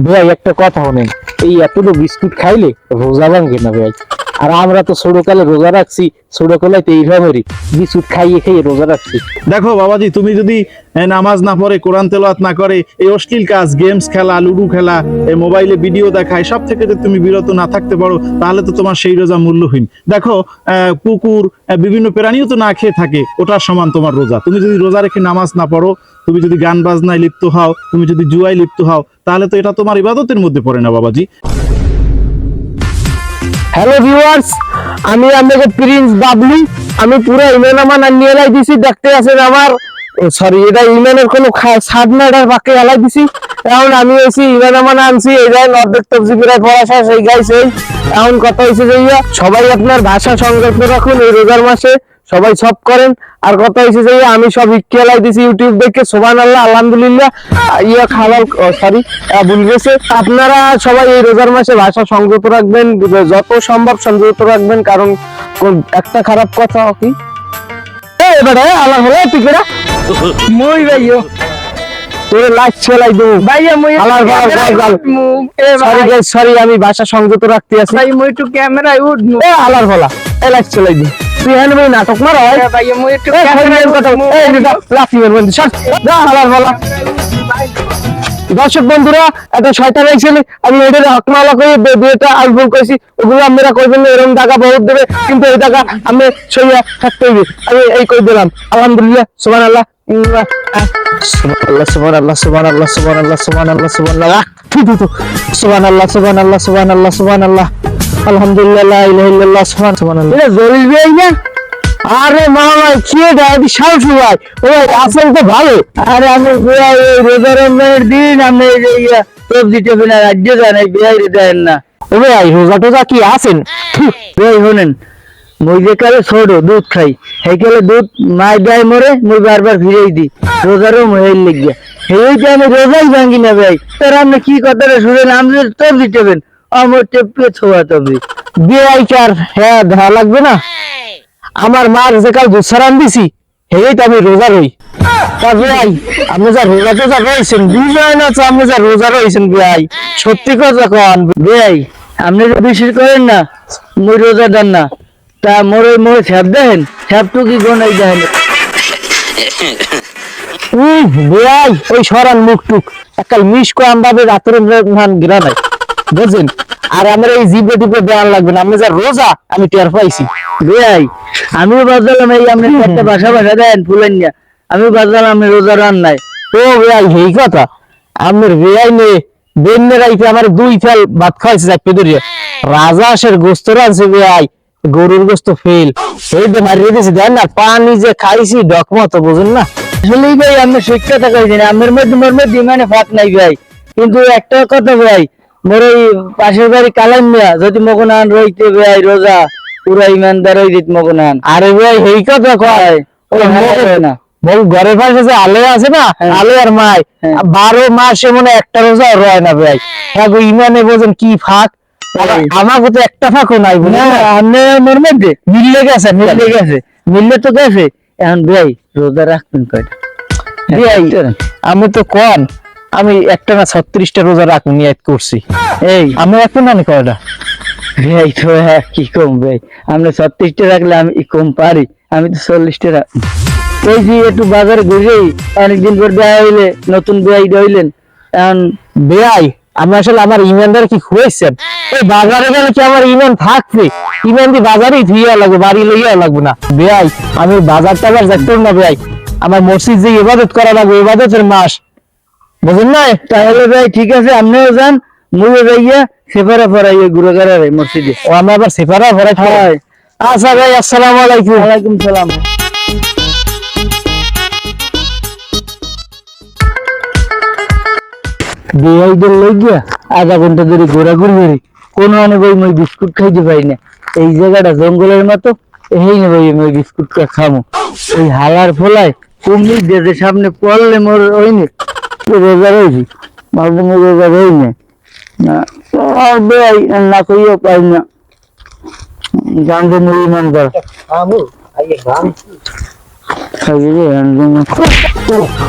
ভাই একটা কথা শোনেন, এই এতগুলো বিস্কুট খাইলে রোজা ভাঙবে না ভাই। আর আমরা তো ছোটকালে রোজা রাখছি, ছোটকালে তো এইভাবে বিস্কুট খাইয়ে খাইয়ে রোজা রাখছি। দেখো বাবাজি, তুমি যদি নামাজ না পড়ে, কোরআন তেলাওয়াত না করে, এই অশ্লীল কাজ, গেমস খেলা, লুডো খেলা, এই মোবাইলে ভিডিও দেখা, সব থেকে যদি তুমি বিরত না থাকতে পারো, তাহলে তো তোমার সেই রোজা মূল্যহীন। দেখো কুকুর, বিভিন্ন প্রাণীও তো না খেয়ে থাকে, ওটার সমান তোমার রোজা। তুমি যদি রোজা রেখে নামাজ না পড়ো, তুমি যদি গান বাজনায় লিপ্ত হও, তুমি যদি জুয়ায় লিপ্ত হও, তাহলে তো এটা তোমার ইবাদতের মধ্যে পড়ে না বাবাজি। হ্যালো ভিউয়ার্স, আমি আপনাকে প্রিন্স বাবলু। আমি পুরো ইমেন আমার নিয়ে এলাই দিছি, দেখতে আছেন আমার সরি, এটা ইমেনের কোনো স্বাদ না, এটা বাকি এলাই দিছি। এখন আমি এসি ইমেন আমার আনছি, এই যাই অর্ধেক তবজি প্রায় পড়া শেষ, এই গাইছে। এখন কথা হয়েছে যে সবাই আপনার ভাষা সংরক্ষণ রাখুন এই রোজার মাসে, সবাই সব করেন। আর কথা হয়েছে যে আমি সব খেলাই দিছি ইউটিউব দেখে, সুবহানাল্লাহ আলহামদুলিল্লাহ, খালাল সরি ভুল গেছে। আপনারা সবাই এই রোজার মাসে ভাষা সংযত রাখবেন, যত সম্ভব সংযত রাখবেন, কারণ একটা খারাপ কথা কি এবারে আল্লাহ হলো টিকেরা মই ভাইও তোরে লাইক ছেলাই দেব ভাইয়া, মই সরি গাইস, সরি, আমি ভাষা সংযত রাখতে আছি ভাই। মই একটু ক্যামেরায় উঠবো, আল্লাহর ভলা এই লাইক ছেলাই দিই। তুই হেন ভাই নাটক মার হয় ভাই, মই একটু ক্যামেরার কথা এই লাফি মারবেন সব দা আল্লাহর ভলা। দর্শক বন্ধুরা, একটা শয়তান আইছিল, আমি এটা হকমালা করে দুইটা আলবুল কইছি, ওগুলো আপনারা কইবেন না এরকম টাকা বহুত দেবে, কিন্তু এই টাকা আমি সইয়া থাকতে হইবে, আমি এই কই দিলাম। আলহামদুলিল্লাহ, সুবহানাল্লাহ, সুবহানাল্লাহ, সুবহানাল্লাহ, সুবহানাল্লাহ, সুবহানাল্লাহ, সুবহানাল্লাহ, সুবহানাল্লাহ, সুবহানাল্লাহ, সুবহানাল্লাহ, সুবহানাল্লাহ, সুবহানাল্লাহ, আলহামদুলিল্লাহ, লা ইলাহা ইল্লাল্লাহ, সুবহানাল্লাহ। এটা জলিল ভাই না? আরে মামা কি দাদি সাহস ভাই, ওই আসল তো ভালো। আরে আমি রোজা রমজানের দিন আপনি সবজি টেবিল আর রাজ্য যান, এই বিহাই দেন না। ও ভাই রোজা টোজা কি আছেন ভাই? শোনেন, মই যে কালে ছোট দুধ খাই, সেই কালে দুধ মাই দেয় মরে, মই বারবার ফিরেই দিই রোজারও মহিল লেগে, সেইটা আমি রোজাই ভাঙি না ভাই। তার আপনি কি কথাটা শুনেন, আমি সবজি টেবেন আমার টেপে ছোয়া তবে বিয়াই চার, হ্যাঁ ধরা লাগবে না। আমার মার যে কাল দুধ সারান দিছি, হেই তো আমি রোজা রই। ভাই আপনি যা রোজা টোজা রয়েছেন, বিষয় না আপনি যা রোজা রয়েছেন ভাই, সত্যি কথা কন ভাই। আপনি তো বিশ্বাস করেন না, মই রোজা দেন না, তা মোরে মোরে ছ্যাপ দেখেন, ছ্যাপটু কি গোনাই দেখেন ভাই, ওই সরান মুখ টুক একাল মিস কো আমভাবে রাতের ধান গিরা নাই বুঝছেন। আর আমার এই জিভে টিপে দেওয়ার লাগবে না, আমি যা রোজা আমি টের পাইছি ভাই। আমিও বাজালাম এই আপনি একটা বাসা দেন ফুলেন না, আমি বাজালাম আমি রোজা রান নাই। ও ভাই এই কথা আমার ভাই নে বেন্নে রাইতে আমার দুই ফেল ভাত খাইছে চাপে ধরিয়া, রাজা আসের গোস্ত রানছে ভাই, গরুর গোস্ত ফেল এই যে মারিয়ে দিয়েছে দেন না, পানি যে খাইছি ডকমত বুঝুন না। আসলে ভাই আমি শিক্ষা থাকাইছি না, আমার মধ্যে মোর মধ্যে মানে ফাট নাই ভাই। কিন্তু একটা কথা ভাই, মোর ওই পাশের বাড়ি কালাম মিয়া যদি মগনান রইতে ভাই রোজা পুরা ইমানদার হয়ে যেত মগনান। আরে ভাই এই কথা কয় না, বল ঘরের পাশে যে আলে আছে না, আলে আর মাই 12 মাসে মনে একটা রোজা রয় না ভাই। ইমানে বোঝেন কি ফাঁক, আমাকে তো একটা ফাঁকও নাই আমার মধ্যে মিললে গেছে, মিললে তো গেছে। এখন ভাই রোজা রাখবেন কয়টা ভাই? আমি তো কন আমি একটা না 36টা রোজা রাখবো নিয়ত করছি। এই আমি এখন না কয়টা ভাই? তো হ্যাঁ কি কম ভাই, আমরা 36টা রাখলে আমি কম পারি, আমি তো 40টা রাখ। ওই যে একটু বাজারে ঘুরেই অনেকদিন পর বেয়া হইলে, নতুন বেয়াই হইলেন, এখন বেয়াই আমি আসলে আমার ইমানদার কি খুঁজছেন? এই বাজারে গেলে কি আমার ইমান থাকবে? ইমান দিয়ে বাজারেই ধুইয়া লাগবে, বাড়ি লইয়া লাগবে না বেয়াই। আমি বাজার টাজার যাইতে না বেয়াই, আমার মসজিদ যে ইবাদত করা লাগবে, ইবাদতের মাস বুঝুন না। তাহলে ভাই ঠিক আছে, আপনিও যান, মুয়ে যাইয়া সেপারা ফরাই গুরুগারের মসজিদে। ও আমরা আবার সেপারা ফরাই খাওয়াই। আচ্ছা ভাই, আসসালামু আলাইকুম। ওয়ালাইকুম সালাম। বেয়াইদের লইয়া আধা ঘন্টা ধরে ঘোরাঘুরি করি, কোনো আনে ভাই মই বিস্কুট খাইতে পাই না। এই জায়গাটা জঙ্গলের মতো, এই না ভাই মই বিস্কুট খামো। ওই হালার ফলায় কুমির দেশের সামনে পড়লে মোর হইনি রোজা রয়েছি, ভাববো রোজা রই না বেয়াই না কইও পাই না, জানতে নই মান কর।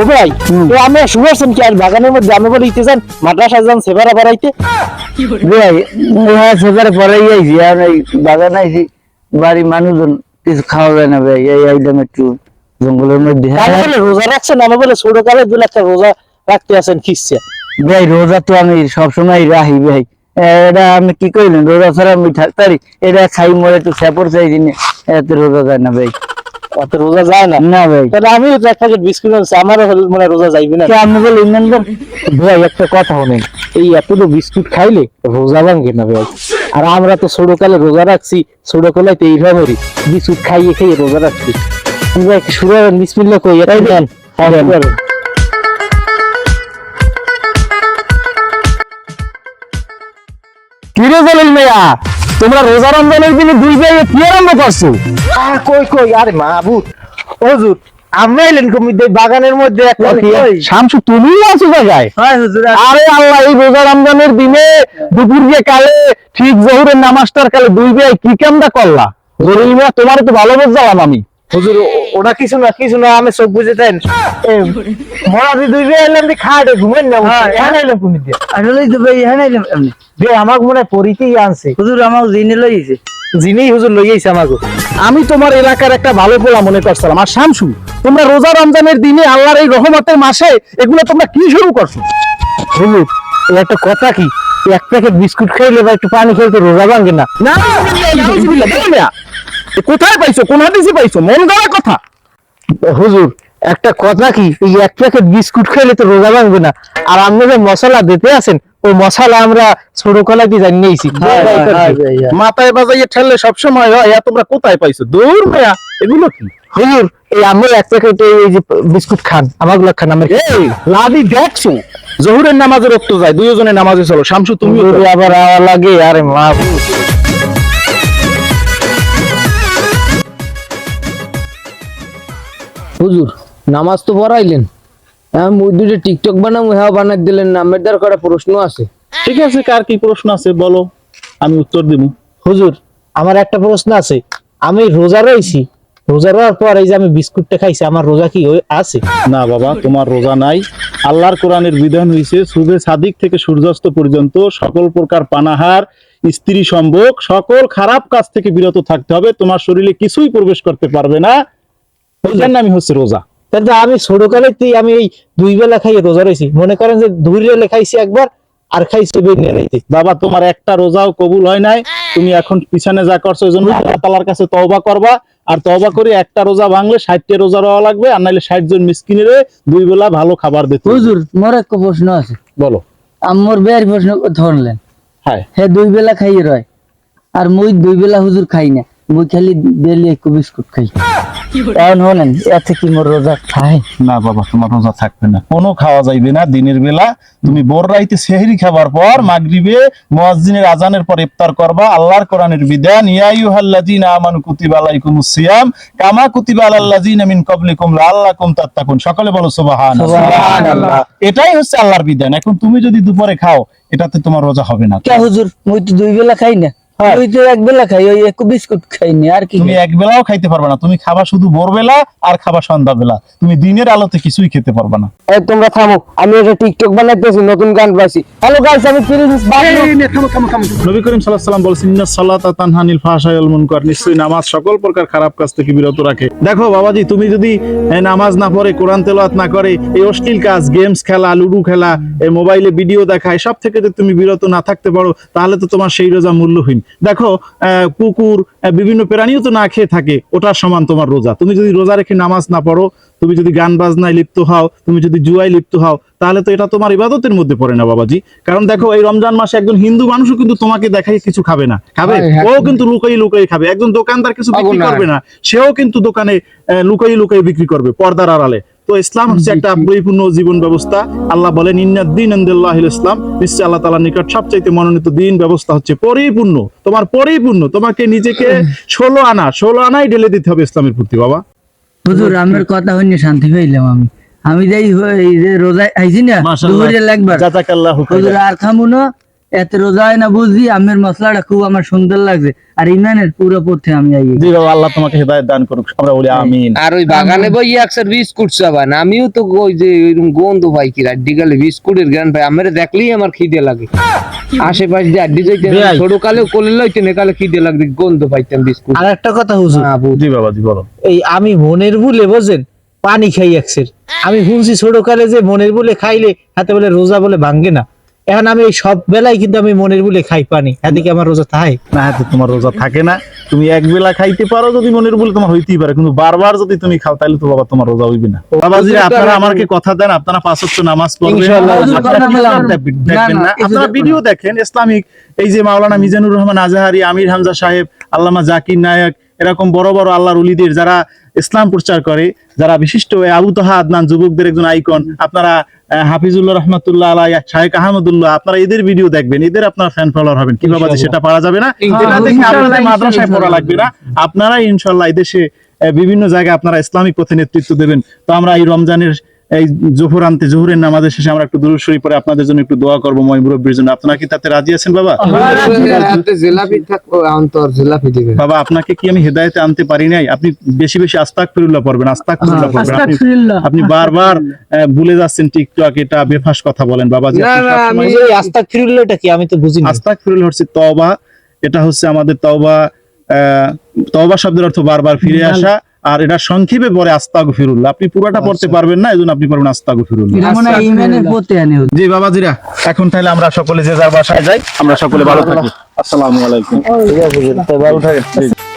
ও ভাই তো আমি শুনেছেন কি আর বাগানের মধ্যে আমি বলে দিতে চান মাদ্রাসা যান সেবারা বাড়াইতে ভাই হ্যাঁ সেবারে পরেই আইছি আর এই বাগান আইছি বাড়ি মানুষজন কিছু খাওয়া যায় না ভাই এই আইলাম একটু জঙ্গলের মধ্যে আমি বলে রোজা রাখছেন আমি বলে ছোট কালে দুই একটা রোজা রাখতে আছেন খিচ্ছে ভাই রোজা তো আমি সবসময় রাখি ভাই এটা আমি কি কইলেন রোজা ছাড়া আমি থাকতারি এটা খাই মরে একটু স্যাপর চাই দিনে এত রোজা যায় না ভাই অত রোজা যায় না না ভাই তাহলে আমিও তো এক প্যাকেট বিস্কুট আনছি আমারও মনে হয় রোজা যাইবে না কে আপনি বলে ইন্দান ভাই একটা কথা শোনেন এই এতটা বিস্কুট খাইলে রোজা ভাঙবে না ভাই আর আমরা তো ছোট কালে রোজা রাখছি ছোট কালে তো এইভাবেই বিস্কুট খাইয়ে খাইয়ে রোজা রাখছি ভাই শুরু করেন বিসমিল্লাহ কই এটাই দেন কিরে জলিল মিয়া তোমরা রোজা রমজানের দিনে দুই ভাই কি আরম্ভ করছো কই কই আরে মাহবুব হুজুর আমরা এলেন কমিতে বাগানের মধ্যে একটা শামসু তুমি আছো জায়গায় হ্যাঁ হুজুর আরে আল্লাহ এই রোজা রমজানের দিনে দুপুর দিয়ে কালে ঠিক জোহরের নামাজটার কালে দুই ভাই কি কামটা করলা জলিল মিয়া তোমার তো ভালো বুঝলাম আমি হুজুর ওটা কিছু না আমি সব বুঝে দেন মরা দুই ভাই এলাম খাটে ঘুমেন না এখানে এলাম কমিতে আসলেই তো ভাই হ্যাঁ নাইলাম আপনি আমাকে মনে হয় পরিতেই আনছে হুজুর আমার জিনে লইছে যিনি হুজুর লইয়াইছে আমাকে আমি তোমার এলাকার একটা ভালো পোলা মনে করছিলাম আর শামসু তোমরা রোজা রমজানের দিনে আল্লাহর এই রহমতের মাসে এগুলো তোমরা কি শুরু করছো হুজুর এই একটা কথা কি এক প্যাকেট বিস্কুট খাইলে বা একটু পানি খেলে তো রোজা ভাঙে না না কোথায় পাইছো কোন হাদিসে পাইছো মন গড়া কথা হুজুর একটা কথা কি এই এক প্যাকেট বিস্কুট খাইলে তো রোজা ভাঙবে না আর আপনি যে মশলা দিতে আছেন ওই মশলা আমরা ছোট কলাতে জানি নিয়েছি মাথায় বাজাইয়ে ঠেললে সবসময় হয় তোমরা কোথায় পাইছো দূর ভাইয়া এগুলো কি হুজুর এই আমরা এক প্যাকেট এই যে বিস্কুট খান আমাগুলো খান আমরা এই লাদি দেখছো জহুরের নামাজে রক্ত যায় দুইজনে নামাজে চলো শামসু তুমি আবার আওয়া লাগে আরে মা হুজুর নামাজ তো পড়াইলেন মুই দুটো টিকটক বানাবো হ্যাঁ বানাই দিলেন না আমার দ্বারা কটা প্রশ্ন আছে ঠিক আছে কার কি প্রশ্ন আছে বলো আমি উত্তর দিব হুজুর আমার একটা প্রশ্ন আছে আমি রোজা রইছি রোজা রওয়ার পর এই যে আমি বিস্কুটটা খাইছি আমার রোজা কি আছে না বাবা তোমার রোজা নাই আল্লাহর কোরআনের বিধান হইছে সুবে সাদিক থেকে সূর্যাস্ত পর্যন্ত সকল প্রকার পানাহার স্ত্রী সম্ভোগ সকল খারাপ কাজ থেকে বিরত থাকতে হবে তোমার শরীরে কিছুই প্রবেশ করতে পারবে না এর নামই হচ্ছে রোজা কিন্তু আমি ছোট কালেতেই আমি এই দুই বেলা খাইয়ে রোজা রইছি মনে করেন যে দুই বেলা খাইছি একবার আর খাইছি বেরিয়ে রাইতে বাবা তোমার একটা রোজাও কবুল হয় নাই তুমি এখন পিছনে যা করছো ওই জন্য আল্লাহ তাআলার কাছে তওবা করবা আর তওবা করে একটা রোজা ভাঙলে 60টা রোজা রাওয়া লাগবে আর নাইলে 60 জন মিসকিনের দুই বেলা ভালো খাবার দিতে হবে। হুজুর মোর একটা প্রশ্ন আছে বলো আমার বের প্রশ্ন ধরলেন হ্যাঁ হে দুই বেলা খাই রয় আর মুই দুই বেলা হুজুর খাই না মুই খালি ডেলি এক বিস্কুট খাই এখন হলেন এতে কি মোর রোজা খাই না বাবা তোমার রোজা থাকবে না কোনো খাওয়া যাইবে না দিনের বেলা তুমি ভোর রাইতে সেহরি খাবার পর মাগরিবে মুয়াজ্জিনের আজানের পর ইফতার করবা আল্লাহর কোরআনের বিধান ইয়া আইয়ুহাল্লাযীনা আমানু কুতিবা আলাইকুমুস সিয়াম কামা কুতিবা আলাল্লাযীনা মিন ক্বাবলিকুম লাআল্লাকুম তাত্তাকুন সকলে বলো সুবহানাল্লাহ এটাই হচ্ছে আল্লাহর বিধান এখন তুমি যদি দুপুরে খাও এটাতে তোমার রোজা হবে না কে হুজুর মুই তো দুই বেলা খাই না ওই তো এক বেলা খাই ওই এক বিস্কুট খাই না আর কি তুমি এক বেলাও খাইতে পারবে না তুমি খাবা শুধু ভোরবেলা আর খাবা সন্ধ্যাবেলা তুমি দিনের আলোতে কিছুই খেতে পারবে না এই তোমরা থামো আমি একটা টিকটক বানাইতেছি নতুন গান পাইছি হ্যালো গাইস আমি প্রিন্স বাবলু নবী করিম সাল্লাল্লাহু আলাইহি ওয়াসাল্লাম বলেছেন ইন্নাস সালাতা তানহানিল ফাহশাই ওয়াল মুনকার নিশ্চয়ই নামাজ সকল প্রকার খারাপ কাজ থেকে বিরত রাখে দেখো বাবাজি তুমি যদি নামাজ না পড়ে কোরআন তেলাওয়াত না করে এই অশ্লীল কাজ গেমস খেলা লুডু খেলা এই মোবাইলে ভিডিও দেখা সব থেকে যদি তুমি বিরত না থাকতে পারো তাহলে তো তোমার সেই রোজা মূল্যহীন দেখো কুকুর বিভিন্ন প্রাণীও তো না খেয়ে থাকে ওটার সমান তোমার রোজা তুমি যদি রোজা রেখে নামাজ না পড়ো তুমি যদি গান বাজনায় লিপ্ত হও তুমি যদি জুয়ায় লিপ্ত হও তাহলে তো এটা তোমার ইবাদতের মধ্যে পড়ে না বাবাজি কারণ দেখো এই রমজান মাসে একজন হিন্দু মানুষও কিন্তু তোমাকে দেখাই কিছু খাবে না খাবে ও কিন্তু লুকাই খাবে একজন দোকানদার কিছু বিক্রি করবে না সেও কিন্তু দোকানে লুকাই বিক্রি করবে পর্দার আড়ালে তো ইসলাম হচ্ছে একটা পরিপূর্ণ জীবন ব্যবস্থা আল্লাহ বলেন ইন্নাদ-দীন ইনদাল্লাহিল ইসলাম নিশ্চয় আল্লাহ তাআলার নিকট সবচাইতে মনোনীত দিন ব্যবস্থা হচ্ছে পরিপূর্ণ তোমার পরিপূর্ণ তোমাকে নিজেকে 16 আনাই ঢেলে দিতে হবে ইসলামের প্রতি বাবা হুজুর আমার কথা হইনি শান্তি পাইলাম আমি যাই এই যে রোজা আইছি না দুপুরে লাগবার জাযাকাল্লাহু হুজুর আর খামু না এত রোজা হয় না বুঝি আমের মশলাটা খুব আমার সুন্দর লাগছে আর ইমানের পুরো পথে আমি আই জি বাবা, আল্লাহ তোমাকে হেদায়েত দান করুক, আমরা বলি আমিন। আর ওই বাগানে বই একসার বিস্কুট চাবান, আমিও তো ওই যে ওইরকম গন্ধ পাই কি রাড্ডি গেলে বিস্কুটের গান পাই, আমার দেখলেই আমার খিদে লাগে। আশেপাশে যে আড্ডি যাইতে ভাই। ছোট কালেও কোলে লইতেন, কালে খিদে লাগবে, গন্ধ পাইতাম বিস্কুট। আর একটা কথা হুজুর, হ্যাঁ, বুঝ- জি বাবা, জি বলো। এই আমি মনের ভুলে বোঝেন পানি খাই একসের। আমি শুনছি ছোট কালে যে মনের ভুলে খাইলে হাতে বলে রোজা বলে ভাঙ্গে না। এখন আমি এই সব বেলায় কিন্তু আমি মনের ভুলে খাই পানি, হাতে কি আমার রোজা থাকে? না, হাতে তোমার রোজা থাকে না। তুমি এক বেলা খাইতে পারো যদি মনের ভুল তোমার হইতেই পারে, কিন্তু বারবার যদি তুমি খাও তাহলে তো বাবা তোমার রোজা হইবে না। বাবাজি, আপনারা আমাকে কথা দেন, আপনারা 5 ওয়াক্ত নামাজ পড়বেন, ইনশাআল্লাহ। আপনারা ভিডিও দেখবেন না, আপনারা ভিডিও দেখেন ইসলামিক। এই যে মাওলানা মিজানুর রহমান আজহারি, আমির হামজা সাহেব, আল্লামা জাকির নায়ক, এরকম বড় বড় আল্লাহর ওলিদের যারা ইসলাম প্রচার করে, যারা বিশিষ্ট আবু তাহা আদনান যুবকদের একজন আইকন, আপনারা হাফিজুল্লাহ রহমাতুল্লাহ আলাই, শাহেখ আহমদুল্লাহ, আপনারা এদের ভিডিও দেখবেন, এদের আপনারা ফ্যান ফলোয়ার হবেন। কি বাবাজি, সেটা পারা যাবে না? এটা দেখে আপনাদের মাদ্রাসায় পড়া লাগবে না, আপনারা ইনশাআল্লাহ এই দেশে বিভিন্ন জায়গায় আপনারা ইসলামিক পথে নেতৃত্ব দেবেন। তো আমরা এই রমজানের এই জোহরের নামাজের শেষে আমরা একটু দুরূদ শরীফ পড়ে আপনাদের জন্য একটু দোয়া করবো, ময় মুরব্বির জন্য। আপনারা কি তাতে রাজি আছেন বাবা? হাতে জিলাপি থাকবো, অন্তর জিলাপি দিবেন। বাবা, আপনাকে কি আমি হেদায়েতে আনতে পারি নাই? আপনি বেশি বেশি আস্তাগফিরুল্লাহ পড়বেন, আস্তাগফিরুল্লাহ পড়বেন। আপনি বারবার ভুলে যাচ্ছেন টিকটক, এটা বেফাস কথা বলেন বাবাজি। না, আপনি না, সবসময় আমি- এই আস্তাগফিরুল্লাহটা কি আমি তো বুঝি না। আস্তাগফিরুল্লাহ হচ্ছে তওবা। এটা হচ্ছে আমাদের তওবা। তওবা শব্দের অর্থ বারবার ফিরে আসা, আর এটা সংক্ষেপে পড়ে আস্তাগফিরুল্লাহ। আপনি পুরোটা পড়তে পারবেন না, এজন্য আপনি পড়বেন আস্তাগফিরুল্লাহ। মনে হয় ইমানের পথে আনে জি বাবাজিরা, এখন তাহলে আমরা সকলে যে যার বাসায় যাই, আমরা সকলে ভালো থাকি। আসসালামু আলাইকুম। ঠিক আছে ভালো থাকে।